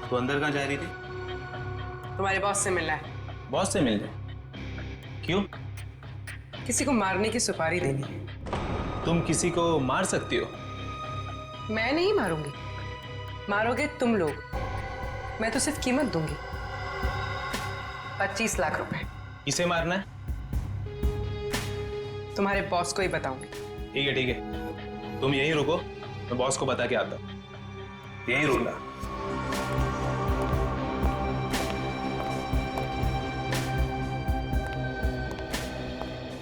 तो अंदर कहाँ जा रही थी? तुम्हारे बॉस से मिलना है। बॉस से मिलने? क्यों? किसी को मारने की सुपारी देनी है। तुम किसी को मार सकती हो? मैं नहीं मारूंगी, मारोगे तुम लोग। मैं तो सिर्फ कीमत दूंगी, 25 लाख रुपए। किसे मारना है? तुम्हारे बॉस को ही बताऊंगी। ठीक है ठीक है, तुम यहीं रुको, मैं बॉस को बता के आता हूँ। यहीं रुकना।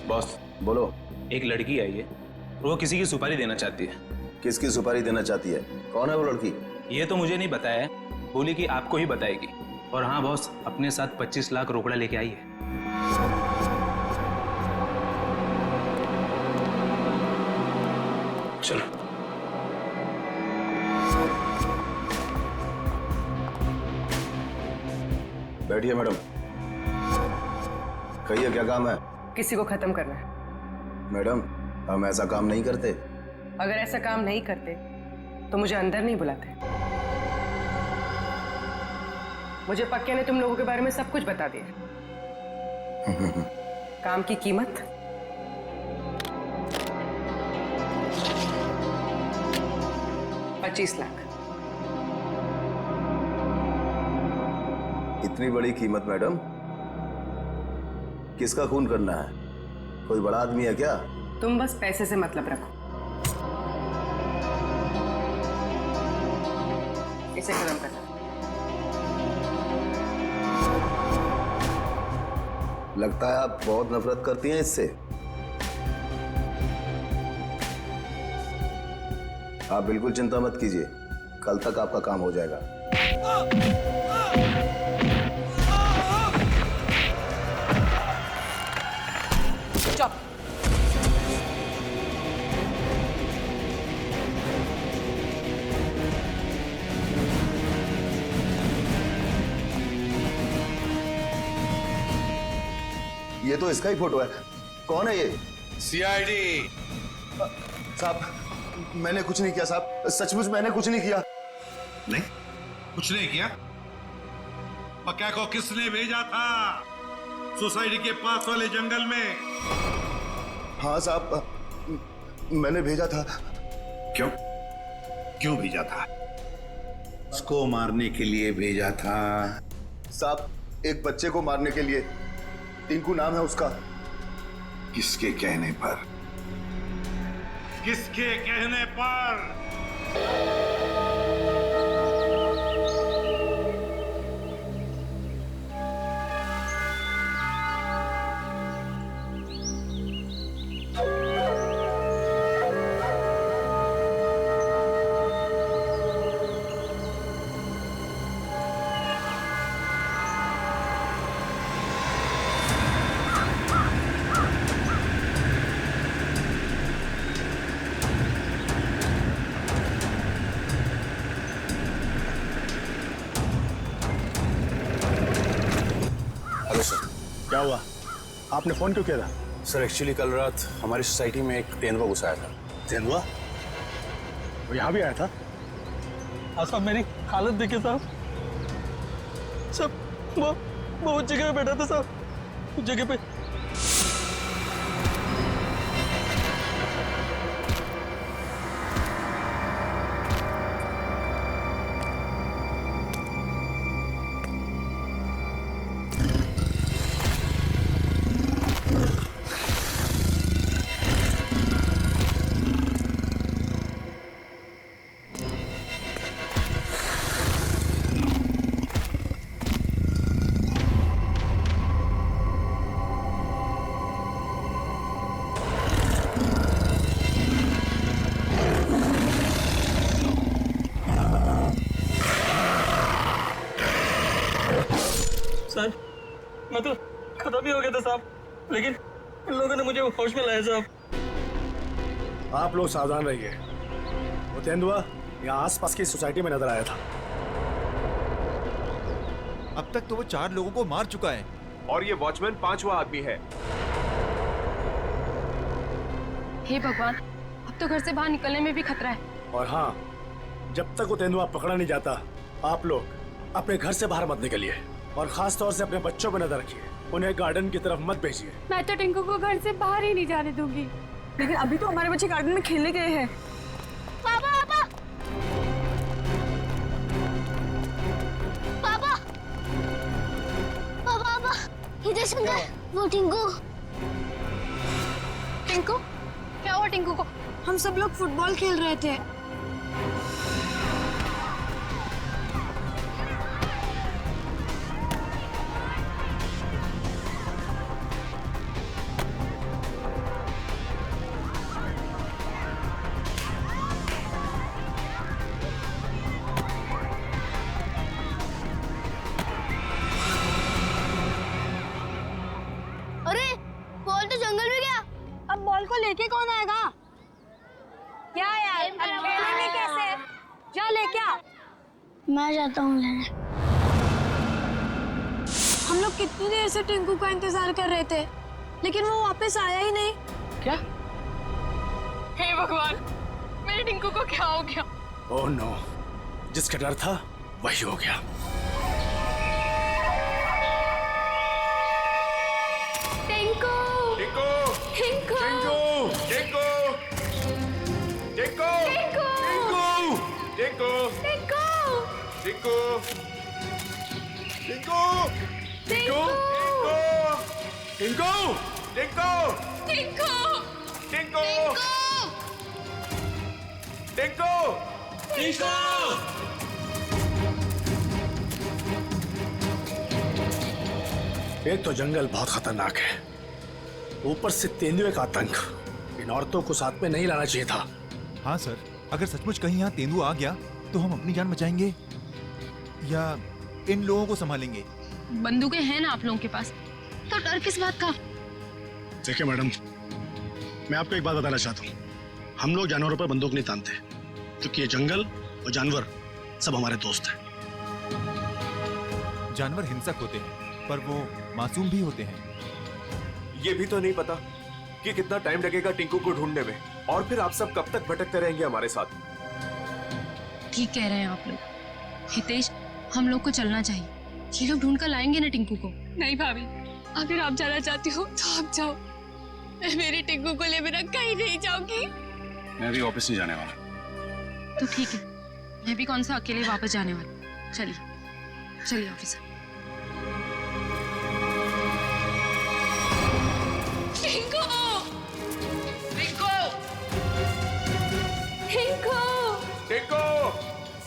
बॉस बोलो। एक लड़की आई है, वो किसी की सुपारी देना चाहती है। किसकी सुपारी देना चाहती है? कौन है वो लड़की? ये तो मुझे नहीं बताया है, बोली कि आपको ही बताएगी। और हाँ बॉस, अपने साथ 25 लाख रोकड़ा लेके आई है। चलो। बैठिए मैडम। कहिए क्या काम है? किसी को खत्म करना है। मैडम, हम ऐसा काम नहीं करते। अगर ऐसा काम नहीं करते तो मुझे अंदर नहीं बुलाते। मुझे पक्के ने तुम लोगों के बारे में सब कुछ बता दिया। काम की कीमत 25 लाख। इतनी बड़ी कीमत मैडम? किसका खून करना है? कोई बड़ा आदमी है क्या? तुम बस पैसे से मतलब रखो। इसे खत्म करना। लगता है आप बहुत नफरत करती हैं इससे। आप बिल्कुल चिंता मत कीजिए, कल तक आपका काम हो जाएगा। चुप। ये तो इसका ही फोटो है। कौन है ये? सीआईडी। साहब, मैंने कुछ नहीं किया साहब, सचमुच मैंने कुछ नहीं किया। नहीं, कुछ नहीं किया? पक्का को किसने भेजा था सोसाइटी के पास वाले जंगल में? हाँ साहब, मैंने भेजा था। क्यों? क्यों भेजा था? उसको मारने के लिए भेजा था? साहब, एक बच्चे को मारने के लिए। टिंकू नाम है उसका। किसके कहने पर? किसके कहने पर? क्या हुआ? आपने फोन क्यों किया था? सर एक्चुअली कल रात हमारी सोसाइटी में एक तेंदुआ घुस आया था। तेंदुआ? वो यहाँ भी आया था? साहब मेरी हालत देखिए साहब। सब वो उस जगह पे बैठा था साहब, उस जगह पे। साहब मैं तो खत्म ही हो गया था साहब, लेकिन इन लोगों ने मुझे होश में लाया साहब। आप लोग सावधान रहिए। वो तेंदुआ यहाँ आसपास की सोसाइटी में नजर आया था। अब तक तो वो 4 लोगों को मार चुका है और ये वॉचमैन 5वां आदमी है। हे भगवान, अब तो घर से बाहर निकलने में भी खतरा है। और हाँ, जब तक वो तेंदुआ पकड़ा नहीं जाता, आप लोग अपने घर से बाहर मत निकलिए और खास तौर से अपने बच्चों पर नजर रखिए। उन्हें गार्डन की तरफ मत भेजिए। मैं तो टिंकू को घर से बाहर ही नहीं जाने दूंगी। लेकिन अभी तो हमारे बच्चे गार्डन में खेलने गए हैं। पापा पापा पापा पापा पापा इधर सुंदर, वो टिंकू। टिंकू, क्या हुआ टिंकू को? हम सब लोग फुटबॉल खेल रहे थे। अरे बॉल तो जंगल में गया। अब बॉल को लेके कौन आएगा? क्या यार, अब खेलेंगे कैसे? जा लेके आ। मैं जाता हूँ लेने। हम लोग कितनी देर से टिंकू का इंतजार कर रहे थे, लेकिन वो वापस आया ही नहीं। क्या? हे भगवान, मेरे टिंकू को क्या हो गया? ओह नो, जिसका डर था वही हो गया। टिंकू, टिंकू टिंकू, टिंकू टिंकू टिंकू टिंकू टिंकू, टिंकू टिंकू टिंकू टिंकू टिंकू टिंकू, टिंकू टिंकू टिंकू एक तो जंगल बहुत खतरनाक है, ऊपर से तेंदुए का आतंक। इन औरतों को साथ में नहीं लाना चाहिए था। हाँ सर, अगर सचमुच कहीं यहाँ तेंदुआ आ गया तो हम अपनी जान बचाएंगे या इन लोगों को संभालेंगे? बंदूकें हैं ना आप लोगों के पास, तो डर किस बात का? देखिए मैडम, मैं आपको एक बात बताना चाहता हूँ। हम लोग जानवरों पर बंदूक नहीं तानते, क्योंकि ये जंगल और जानवर सब हमारे दोस्त हैं। जानवर हिंसक होते हैं, पर वो मासूम भी होते हैं। ये भी तो नहीं पता कि कितना टाइम लगेगा टिंकू को ढूंढने में, और फिर आप सब कब तक भटकते रहेंगे हमारे साथ। ठीक कह रहे हैं आप लोग। हितेश, हम लोग को चलना चाहिए। ये लोग ढूंढ कर लाएंगे ना टिंकू को। नहीं भाभी, अगर आप जाना चाहती हो तो आप जाओ। मैं मेरे टिंकू को ले बिना कहीं नहीं जाऊंगी। मैं भी ऑफिस नहीं जाने वाला। तो ठीक है, मैं भी कौन सा अकेले वापस जाने वाली। चलिए चलिए ऑफिस। टिंकू, टिंकू टिंकू, टिंकू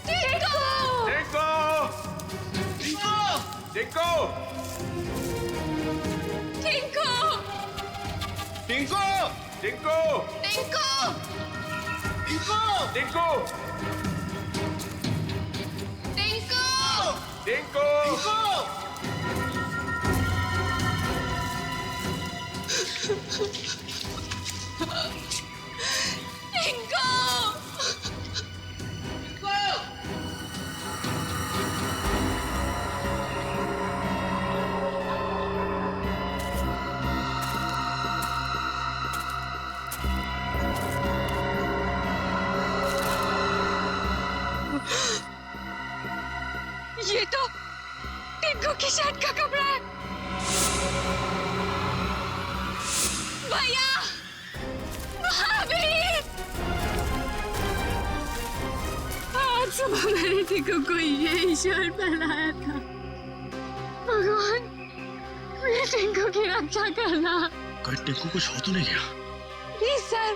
टिंकू, टिंकू टिंकू टिंकू, टिंकू टिंकू टिंकू, टिंकू टिंकू टिंकू, ये तो टिंकू की शर्ट का कपड़ा है। भैया, भाभी, आज सुबह मैंने टिंकू को यही शर्ट पहनाया था। भगवान, मेरे टिंकू की रक्षा करना। कोई टिंकू कुछ हो तो नहीं गया? प्लीज सर,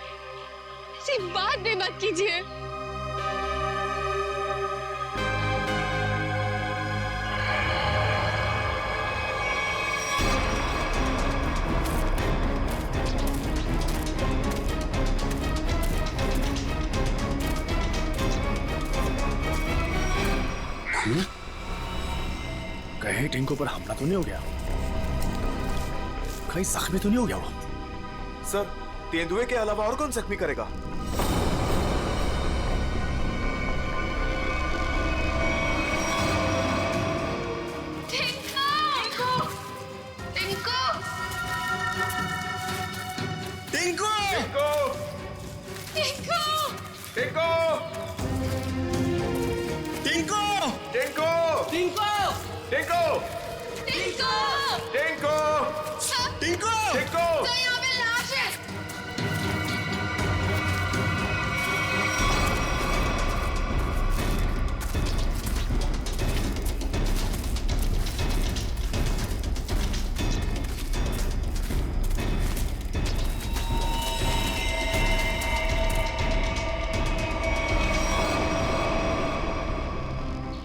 ऐसी बात भी मत कीजिए। कहीं टिंकू पर हमला तो नहीं हो गया? कहीं जख्मी तो नहीं हो गया वो? सर, तेंदुए के अलावा और कौन जख्मी करेगा? टिंकू! टिंको टिंको टिंको टिंको टिंको टिंको यहाँ पे लाश है।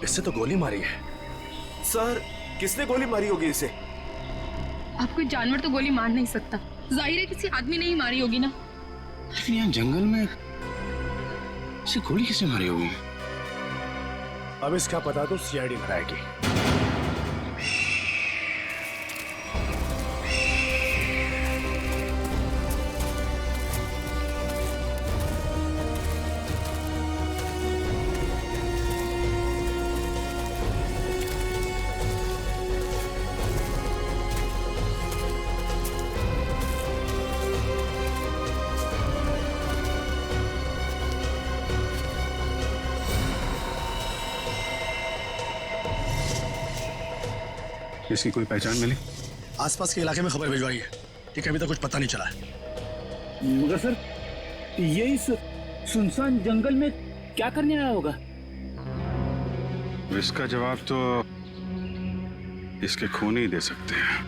इससे तो गोली मारी है। सर किसने गोली मारी होगी इसे? अब कोई जानवर तो गोली मार नहीं सकता, जाहिर है किसी आदमी ने ही मारी होगी ना। लेकिन यहाँ जंगल में इसे गोली किसने मारी होगी? अब इसका पता तो सीआईडी लगाएगी। इसकी कोई पहचान मिली? आसपास के इलाके में खबर भिजवाई है, ठीक है? अभी तक कुछ पता नहीं चला है। मगर सर ये इस सुनसान जंगल में क्या करने आया होगा? इसका जवाब तो इसके खून ही दे सकते हैं।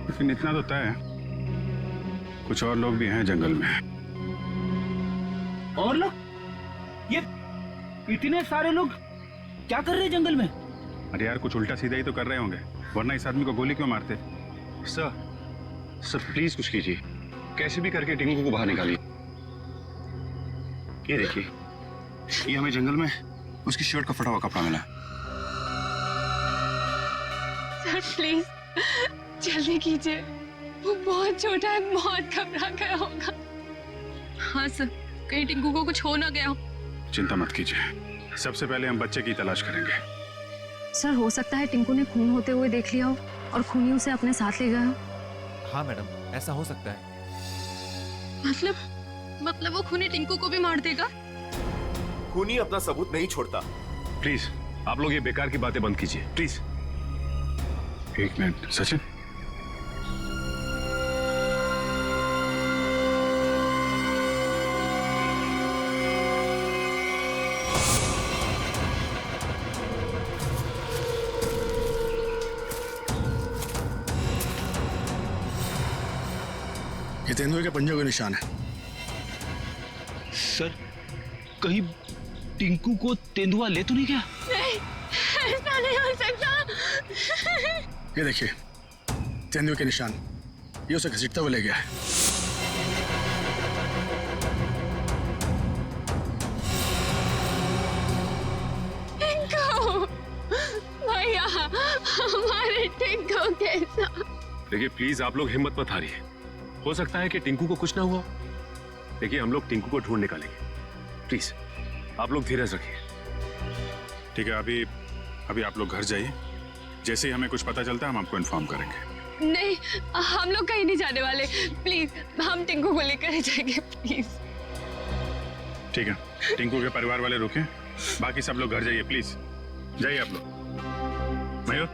लेकिन इतना तो तय है, कुछ और लोग भी हैं जंगल में। और लोग? ये इतने सारे लोग क्या कर रहे हैं जंगल में? अरे यार कुछ उल्टा सीधा ही तो कर रहे होंगे, वरना इस आदमी को गोली क्यों मारते? सर प्लीज कुछ कीजिए, कैसे भी करके टिंकू को बाहर निकालिए। ये देखिए, ये हमें जंगल में उसकी शर्ट का फटा हुआ कपड़ा मिला। सर प्लीज जल्दी कीजिए, वो बहुत छोटा है, बहुत घबरा गया होगा। हाँ सर, कहीं टिंकू को कुछ हो ना गया हो। चिंता मत कीजिए, सबसे पहले हम बच्चे की तलाश करेंगे। सर हो सकता है टिंकू ने खून होते हुए देख लिया हो और खूनी उसे अपने साथ ले गया हो। हाँ मैडम, ऐसा हो सकता है। मतलब वो खूनी टिंकू को भी मार देगा? खूनी अपना सबूत नहीं छोड़ता। प्लीज आप लोग ये बेकार की बातें बंद कीजिए, प्लीज। एक मिनट सचिन, ये तेंदुए के पंजों के निशान है। सर कहीं टिंकू को तेंदुआ ले तो नहीं गया? नहीं, ऐसा नहीं हो सकता। ये देखिए तेंदुए के निशान, ये उसे घसीटता हुआ ले गया है। टिंकू भैया, हमारे टिंकू के साथ। देखिए प्लीज आप लोग हिम्मत मत हारिए, हो सकता है कि टिंकू को कुछ ना हुआ। देखिए हम लोग टिंकू को ढूंढ निकालेंगे, प्लीज आप लोग धीरज रखिए। ठीक है? अभी आप लोग घर जाइए, जैसे ही हमें कुछ पता चलता है हम आपको इन्फॉर्म करेंगे। नहीं, हम लोग कहीं नहीं जाने वाले, प्लीज हम टिंकू को लेकर ही जाएंगे, प्लीज। ठीक है, टिंकू के परिवार वाले रुके, बाकी सब लोग घर जाइए, प्लीज जाइए आप लोग। मयूर,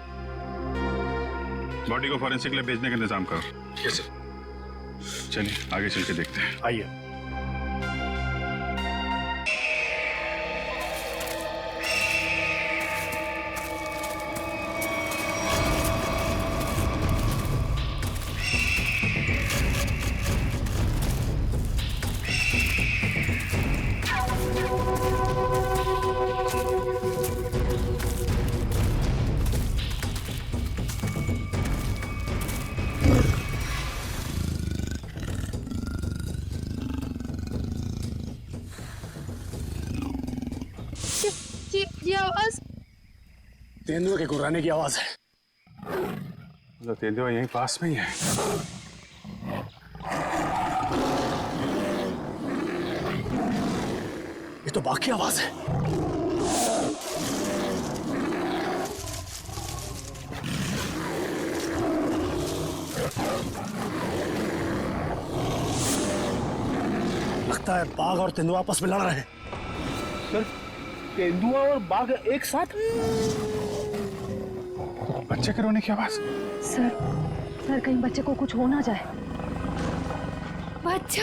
बॉडी को फॉरेंसिक लैब भेजने का इंतजाम करो। Yes sir. चलिए आगे चल के देखते हैं। आइए। ये आवाज तेंदुए के गुर्राने की आवाज है। तो तेंदुआ यहीं पास में ही है। ये तो बाघ की आवाज है। लगता है बाघ और तेंदुआ आपस में लड़ रहे हैं। सर तेंदुआ और बाघ एक साथ? बच्चे के रोने की आवाज। सर कहीं बच्चे को कुछ हो ना जाए। बच्चा,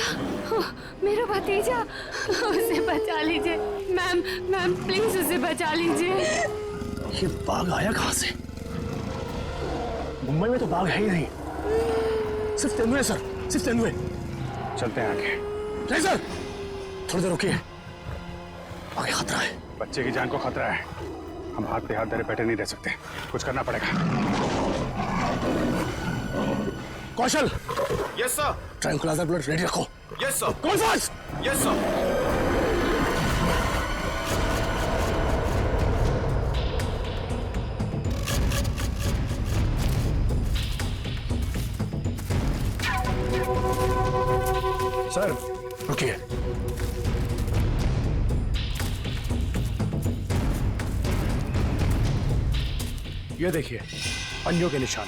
मेरा भतीजा, उसे बचा लीजिए मैम प्लीज उसे बचा लीजिए। ये बाघ आया कहाँ से? मुंबई में तो बाघ है ही नहीं, सिर्फ तेंदुए सर, सिर्फ तेंदुए। चलते हैं आगे। नहीं सर, थोड़ी देर रुकिए, आगे खतरा है। बच्चे की जान को खतरा है, हम हाथ पे हाथ धरे बैठे नहीं रह सकते, कुछ करना पड़ेगा। Kaushal. Yes sir. Tranquilliser blood ready रखो। Yes sir. कौन फास्ट? Yes sir. सर रुकिए, ये देखिए पंजों के निशान।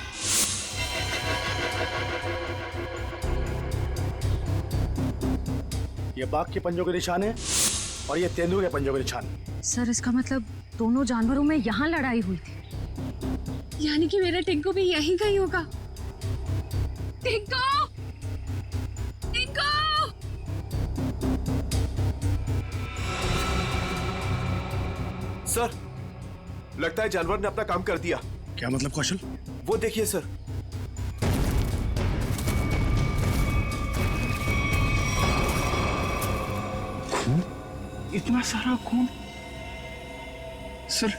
ये बाघ के पंजों के निशान है और ये तेंदुए के पंजों के निशान। सर इसका मतलब दोनों जानवरों में यहाँ लड़ाई हुई थी, यानी कि मेरा टिंकू भी यहीं कहीं होगा। टिंकू! टिंकू! सर लगता है जानवर ने अपना काम कर दिया। क्या मतलब कौशल? वो देखिए सर। इतना सारा खून? सर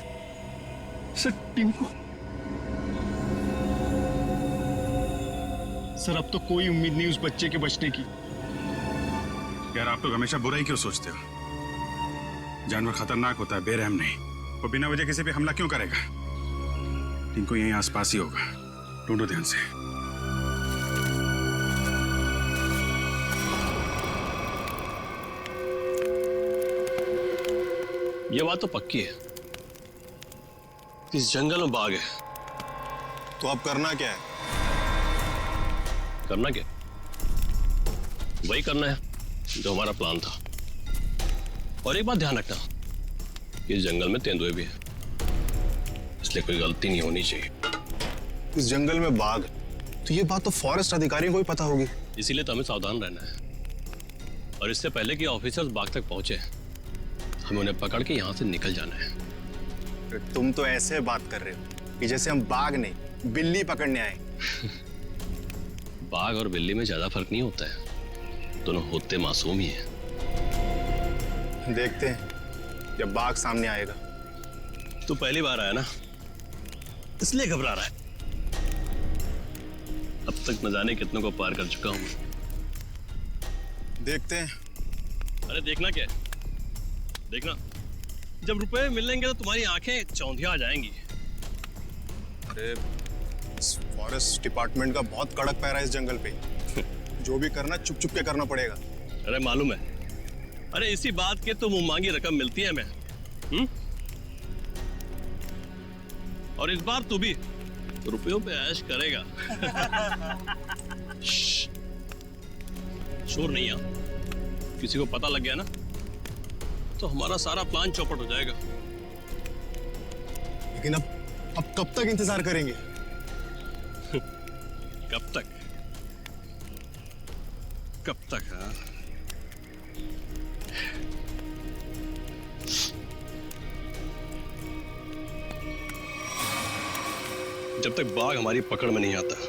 टिंकू, सर अब तो कोई उम्मीद नहीं उस बच्चे के बचने की। यार आप लोग हमेशा बुरा ही क्यों सोचते हो? जानवर खतरनाक होता है, बेरहम नहीं। वो बिना वजह किसी पे हमला क्यों करेगा? टिंकू यहीं आसपास ही होगा, ढूंढो ध्यान से। ये बात तो पक्की है, इस जंगल में बाघ है। तो अब करना क्या है? करना क्या? वही करना है जो हमारा प्लान था। और एक बात ध्यान रखना, इस जंगल में तेंदुए भी है, इसलिए कोई गलती नहीं होनी चाहिए। इस जंगल में बाघ, तो ये बात तो फॉरेस्ट अधिकारियों को भी पता होगी। इसीलिए तो हमें सावधान रहना है, और इससे पहले कि ऑफिसर्स बाघ तक पहुंचे हमें उन्हें पकड़ के यहाँ से निकल जाना है। तुम तो ऐसे बात कर रहे हो कि जैसे हम बाघ नहीं बिल्ली पकड़ने आए। बाघ और बिल्ली में ज्यादा फर्क नहीं होता है, दोनों होते मासूम ही हैं। देखते हैं जब बाघ सामने आएगा। तू पहली बार आया ना, इसलिए घबरा रहा है। अब तक न जाने कितनों को पार कर चुका हूं। देखते हैं। अरे देखना क्या है? देखना, जब रुपए मिलेंगे तो तुम्हारी आंखें चौंधिया आ जाएंगी। अरे फॉरेस्ट डिपार्टमेंट का बहुत कड़क पैरा है इस जंगल पे। जो भी करना चुप चुप के करना पड़ेगा। अरे मालूम है, अरे इसी बात के तो मुंह मांगी रकम मिलती है हमें। और इस बार तू भी रुपयों पे ऐश करेगा। शोर नहीं आ, किसी को पता लग गया ना तो हमारा सारा प्लान चौपट हो जाएगा। लेकिन अब कब तक इंतजार करेंगे? कब तक? कब तक? हाँ, जब तक बाघ हमारी पकड़ में नहीं आता।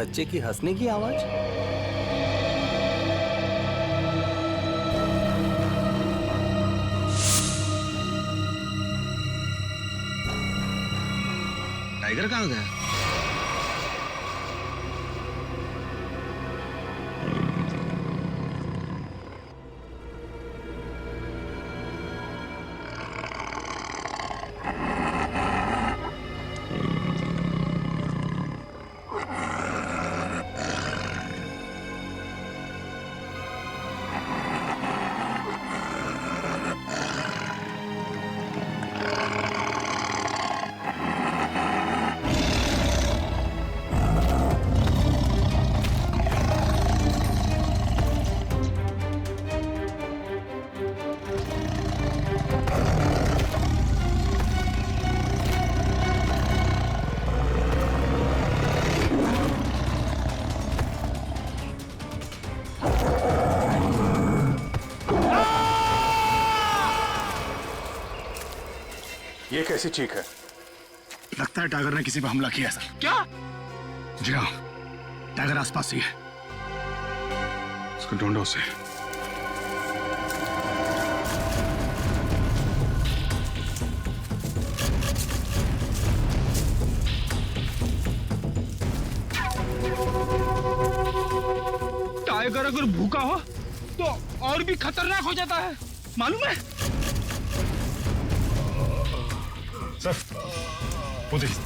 बच्चे की हंसने की आवाज। टाइगर कहाँ गया? ये कैसी चीख है? लगता है टाइगर ने किसी पर हमला किया सर। क्या? जी हाँ, टाइगर आसपास ही है। उसको ढूंढो उसे। टाइगर अगर भूखा हो तो और भी खतरनाक हो जाता है, मालूम है? सर, वो देखिए।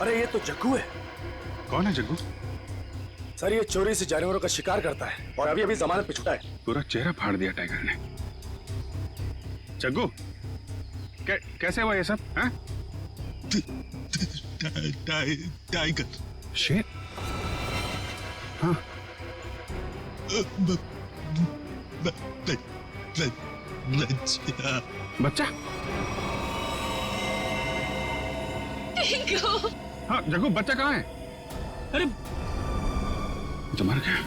अरे ये तो जग्गू है। कौन है जग्गू? सर ये चोरी से जानवरों का शिकार करता है और अभी अभी जमानत पे छुटा है। पूरा चेहरा फाड़ दिया टाइगर ने। जग्गू, कैसे हुआ ये सब? हैं? टाइगर। शेर? हाँ। बच्चा? हाँ जग्गू, बच्चा कहाँ है? अरे तो मर गया।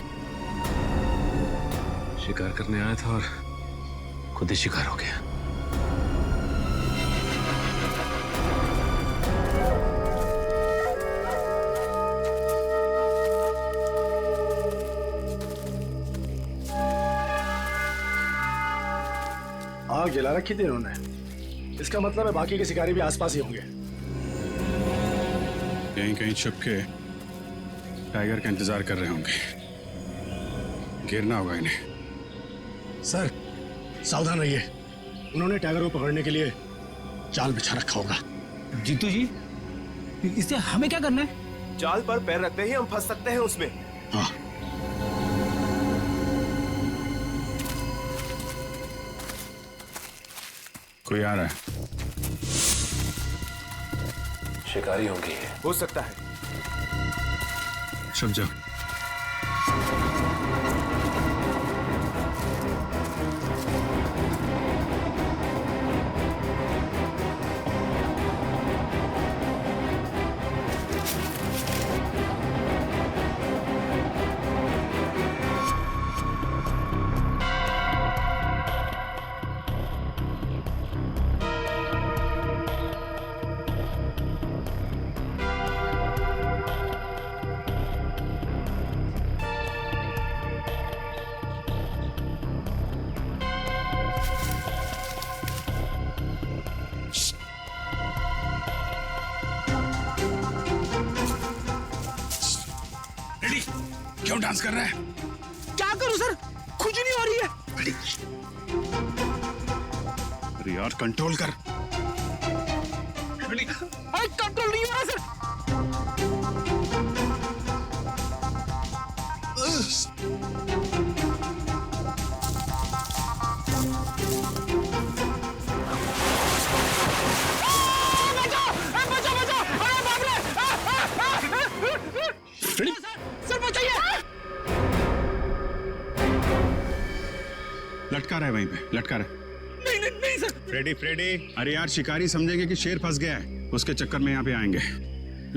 शिकार करने आया था और खुद ही शिकार हो गया। आग जला रखी थी इन्होंने। इसका मतलब है बाकी के शिकारी भी आसपास ही होंगे। कहीं कहीं छुप के टाइगर का इंतजार कर रहे होंगे। गिरना होगा इन्हें। सर, सावधान रहिए। उन्होंने टाइगर को पकड़ने के लिए जाल बिछा रखा होगा। जीतू जी, इससे हमें क्या करना है? जाल पर पैर रखते ही हम फंस सकते हैं उसमें। हाँ। कोई आ रहा है। शिकारी होंगे। हो सकता है। छुप जाओ। क्यों डांस कर रहा है? क्या करूं सर, खुद ही नहीं हो रही है। अरे यार कंट्रोल कर। अरे कंट्रोल नहीं हो रहा सर। सर बचाइए। लटका रहा है वहीं पे, लटका रहा है। नहीं नहीं नहीं सर। Freddy, Freddy. अरे यार शिकारी समझेंगे कि शेर फंस गया है, उसके चक्कर में यहाँ पे आएंगे।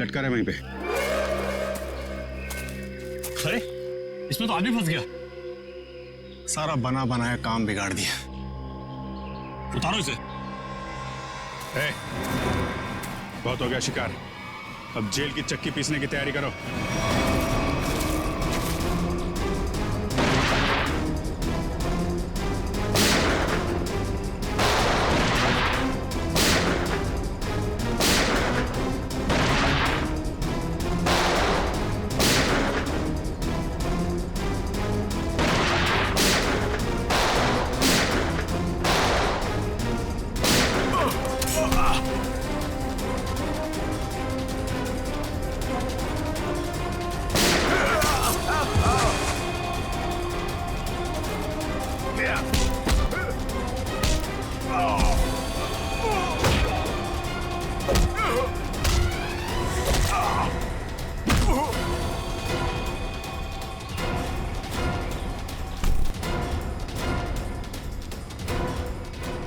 लटका रहा है वहीं पे। अरे इसमें तो आदमी फंस गया। सारा बना बनाया काम बिगाड़ दिया। उतारो इसे। ए, बहुत हो गया शिकार, अब जेल की चक्की पीसने की तैयारी करो।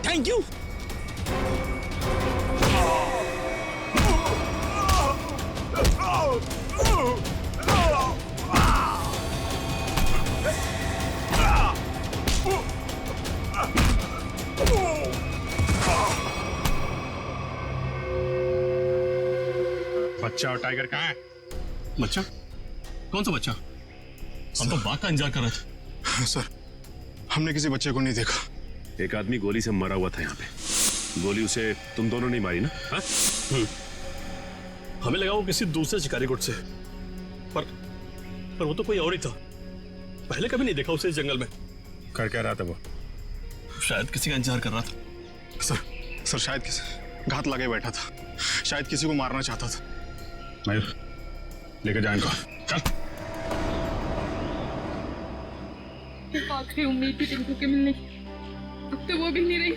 Thank you. बच्चा और टाइगर कहाँ है? बच्चा? कौन सा बच्चा? हम तो बाघ का इंतजार कर रहे थे। सर, हमने किसी बच्चे को नहीं देखा। एक आदमी गोली से मरा हुआ था यहाँ पे। गोली उसे तुम दोनों ने मारी ना? हाँ? हमें लगा वो किसी दूसरे शिकारी गुट से, पर वो तो कोई और ही था। पहले कभी नहीं देखा उसे इस जंगल में। कर क्या रहा था वो? शायद किसी का इंतजार कर रहा था। सर शायद किसी घात लगे बैठा था, शायद किसी को मारना चाहता था। मयूर, लेकर जाए इनको। चल। आखिरी उम्मीद थी टिंकू के मिलने की, अब तो वो भी नहीं रही।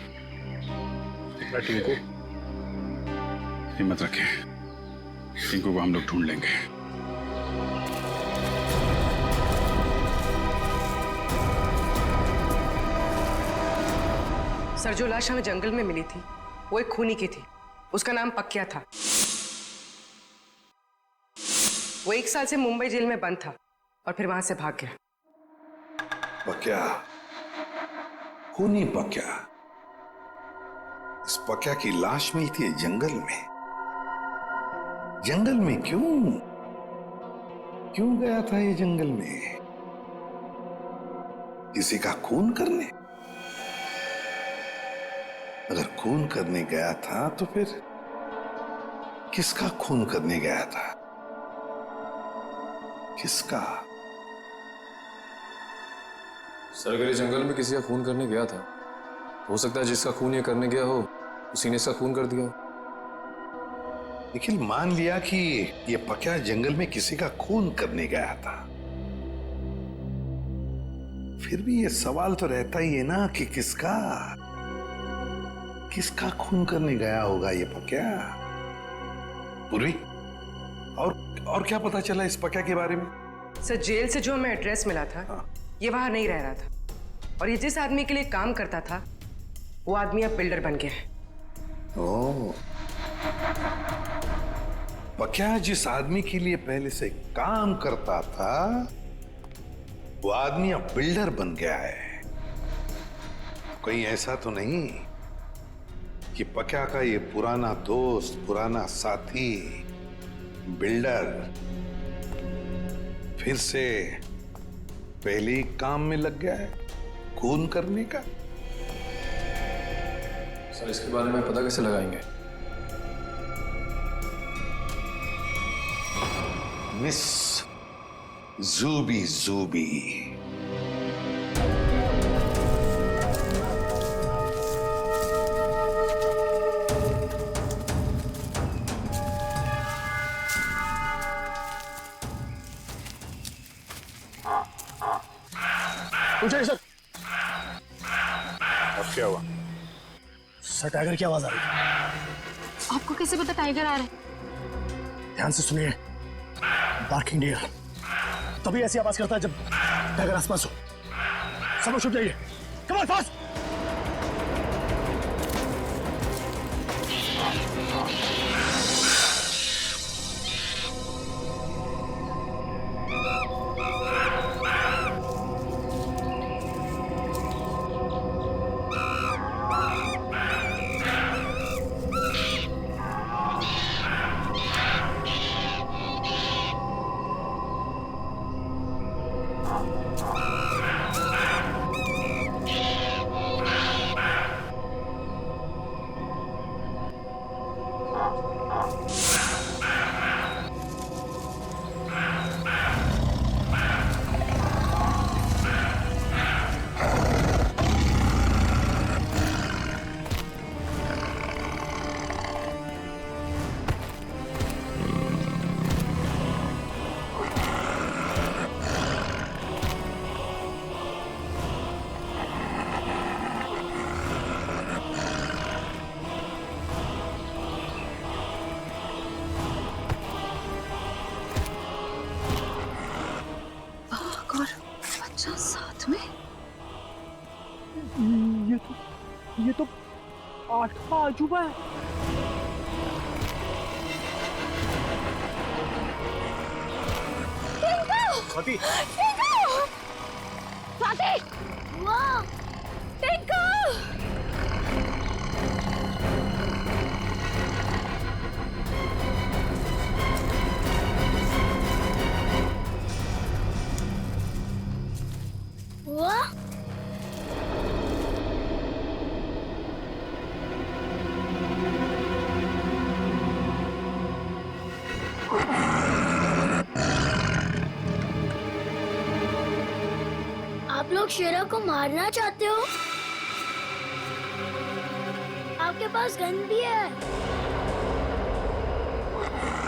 टिंकू, हिम्मत रखे, टिंकू को हम लोग ढूंढ लेंगे। सर, जो लाश हमें जंगल में मिली थी वो एक खूनी की थी। उसका नाम पक्या था। वो 1 साल से मुंबई जेल में बंद था और फिर वहां से भाग गया। पक्या, खूनी पक्या। इस पक्या की लाश मिलती है जंगल में। जंगल में क्यों गया था ये जंगल में? किसी का खून करने? अगर खून करने गया था तो फिर किसका खून करने गया था? किसका? सर, अगर ये जंगल में किसी का खून करने गया था, हो सकता है जिसका खून ये करने गया हो उसी ने इसका खून कर दिया। निखिल, मान लिया कि ये पक्या जंगल में किसी का खून करने गया था, फिर भी ये सवाल तो रहता ही है ना कि किसका खून करने गया होगा ये पक्या? पूर्वी, और क्या पता चला इस पक्या के बारे में? सर, जेल से जो हमें एड्रेस मिला था, ये वहां नहीं रह रहा था, और ये जिस आदमी के लिए काम करता था वो आदमी अब बिल्डर बन गया है। ओह, पक्या जिस आदमी के लिए पहले से काम करता था वो आदमी अब बिल्डर बन गया है। कहीं ऐसा तो नहीं कि पक्या का ये पुराना दोस्त, पुराना साथी बिल्डर फिर से पहले ही काम में लग गया है खून करने का? सर, इसके बारे में पता कैसे लगाएंगे? मिस जूबी। पूछिए सर। अब क्या हुआ? सर, टाइगर की आवाज आ रही है। आपको कैसे पता टाइगर आ रहा है? ध्यान से सुनिए। बार्किंग डियर तभी ऐसी आवाज करता है जब टाइगर आसपास हो। सब लोग छुप जाइए। Come on, fast. 8वां अजूबा है। स्वाति, स्वाति, वाह, टिंकू। वाह, आप लोग शेरा को मारना चाहते हो? आपके पास गन भी है।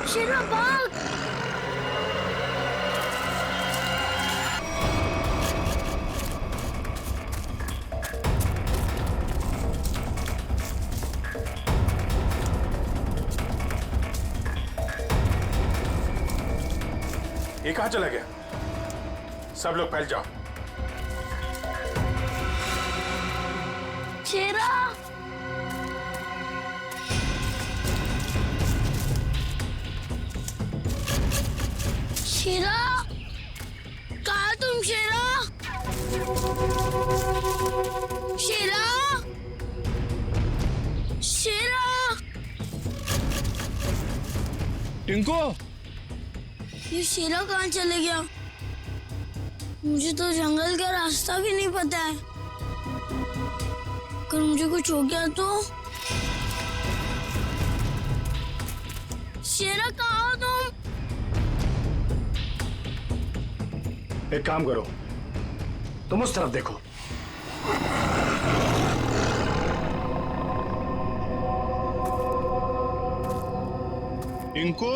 शेरा भाग! ये कहाँ चला गया? सब लोग फैल जाओ। शेरा! शेरा! कहाँ तुम शेरा? शेरा! शेरा! टिंकू, ये शेरा कहाँ चले गया? मुझे तो जंगल का रास्ता भी नहीं पता है। अगर मुझे कुछ हो गया तो? शेरा कहाँ हो तुम? एक काम करो, तुम उस तरफ देखो। टिंकू,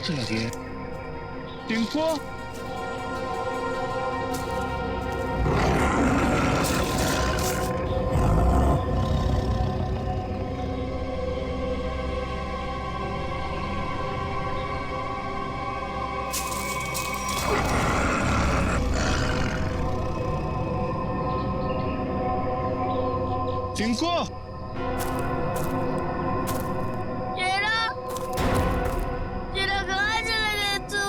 चला गया टिंकू, टिंकू, शेरा! शेरा कहाँ चला गया तू?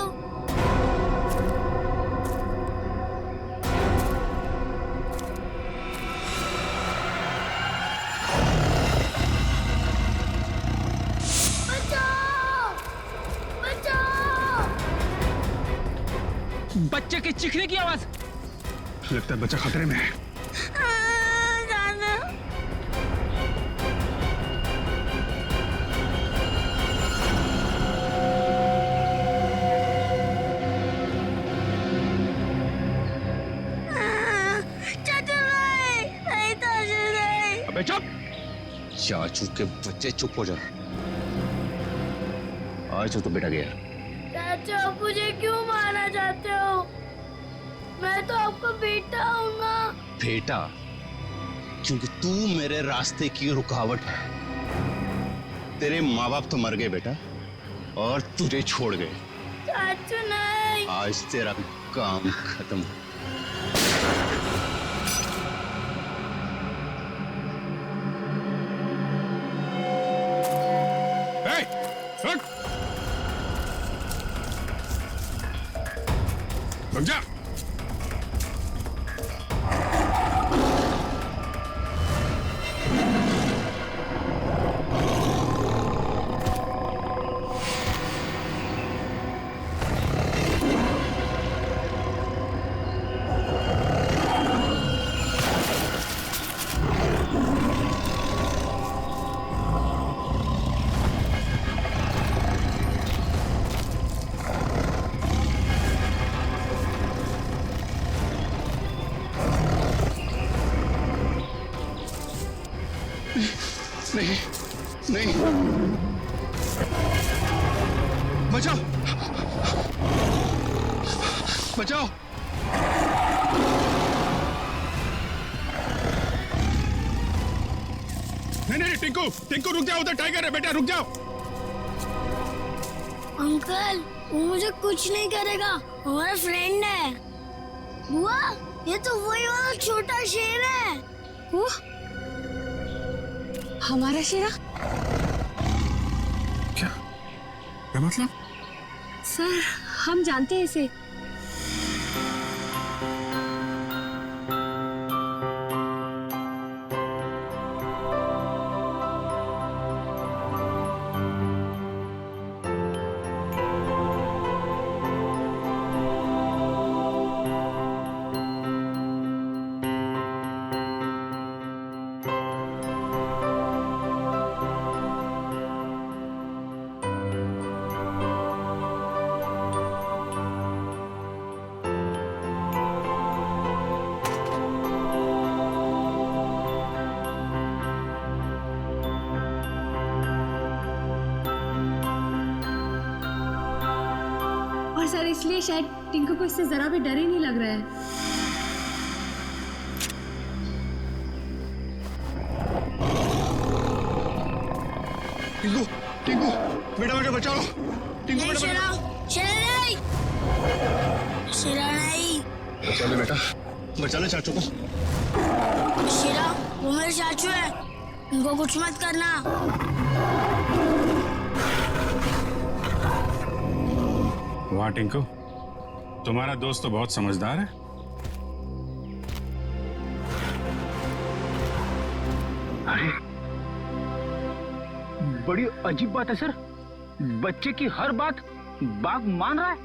बचाओ! बचाओ! बच्चे के चीखने की आवाज। लगता है बच्चा खतरे में है। जाना। चाचू नहीं चाचू नहीं। अबे चुप! चाचू के बच्चे चुप हो जा। आज तो बेटा गया। चाचू आप मुझे क्यों मारना चाहते हो? मैं तो आपका बेटा हूँ ना। बेटा, क्योंकि तू मेरे रास्ते की रुकावट है। तेरे माँ बाप तो मर गए बेटा, और तुझे छोड़ गए। चाचू नहीं। आज तेरा काम खत्म। रुक! रुक जा! नहीं, नहीं, बचाओ, बचाओ। टिंकू टिंकू रुक जाओ, उधर टाइगर है बेटा, रुक जाओ। अंकल वो मुझे कुछ नहीं करेगा, हमारा फ्रेंड है। बुआ ये तो वही वाला छोटा शेर है। वो हमारा शेरा? क्या मतलब? सर हम जानते हैं इसे। और सर इसलिए शायद टिंकू को इससे जरा भी डर ही नहीं लग रहा है। टिंकू टिंकू बेटा बेटा बचाओ, टिंकू बेटा शेरा नहीं, शेरा नहीं। बचा ले बेटा, बचा ले चाचू को। शेरा वो मेरे चाचू है, उनको कुछ मत करना। वाह टिंकू, तुम्हारा दोस्त तो बहुत समझदार है। अरे बड़ी अजीब बात है सर, बच्चे की हर बात बाघ मान रहा है।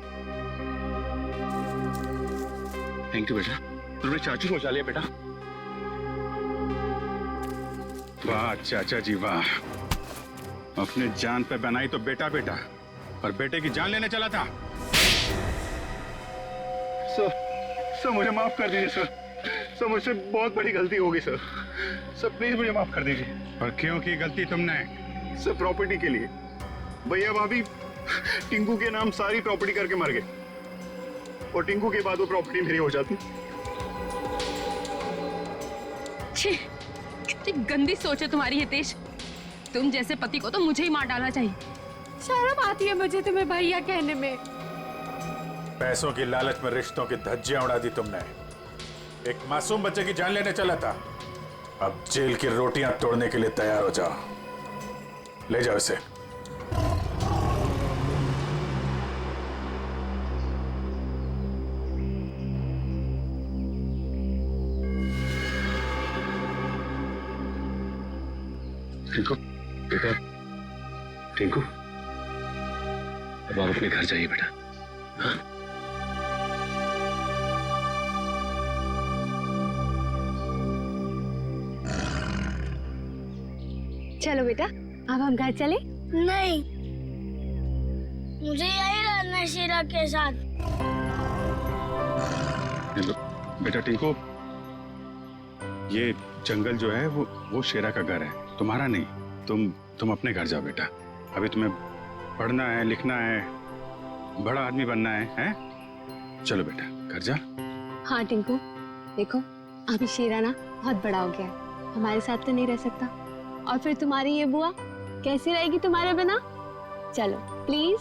थैंक यू बेटा, तुमने चाचू को बचा लिया बेटा। वाह चाचा जी वाह, अपने जान पे बनाई तो बेटा बेटा, और बेटे की जान लेने चला था। सर मुझे माफ कर दीजिए सर, मुझसे बहुत बड़ी गलती हो गई सर, प्लीज मुझे माफ कर दीजिए। और क्यों की गलती तुमने? सर प्रॉपर्टी के लिए, भैया भाभी टिंकू के नाम सारी प्रॉपर्टी करके मर गए, और टिंकू के बाद वो प्रॉपर्टी मेरी हो जाती। छी, कितनी गंदी सोच है तुम्हारी हितेश। तुम जैसे पति को तो मुझे ही मार डालना चाहिए। शर्म आती है मुझे तुम्हें भैया कहने में। पैसों की लालच में रिश्तों की धज्जियां उड़ा दी तुमने। एक मासूम बच्चे की जान लेने चला था, अब जेल की रोटियां तोड़ने के लिए तैयार हो जाओ। ले जाओ इसे। टिंकू बेटा, टिंकू अब आप अपने घर जाइए बेटा। हाँ? चलो बेटा अब हम घर चले। नहीं, मुझे यही रहना है शेरा के साथ। बेटा टिंकू, ये जंगल जो है वो शेरा का घर है, तुम्हारा नहीं। तुम अपने घर जाओ बेटा। अभी तुम्हें पढ़ना है, लिखना है, बड़ा आदमी बनना है, हैं? चलो बेटा घर जा। हाँ टिंकू देखो, अभी शेरा ना बहुत बड़ा हो गया है, हमारे साथ तो नहीं रह सकता। और फिर तुम्हारी ये बुआ कैसी रहेगी तुम्हारे बिना? चलो प्लीज।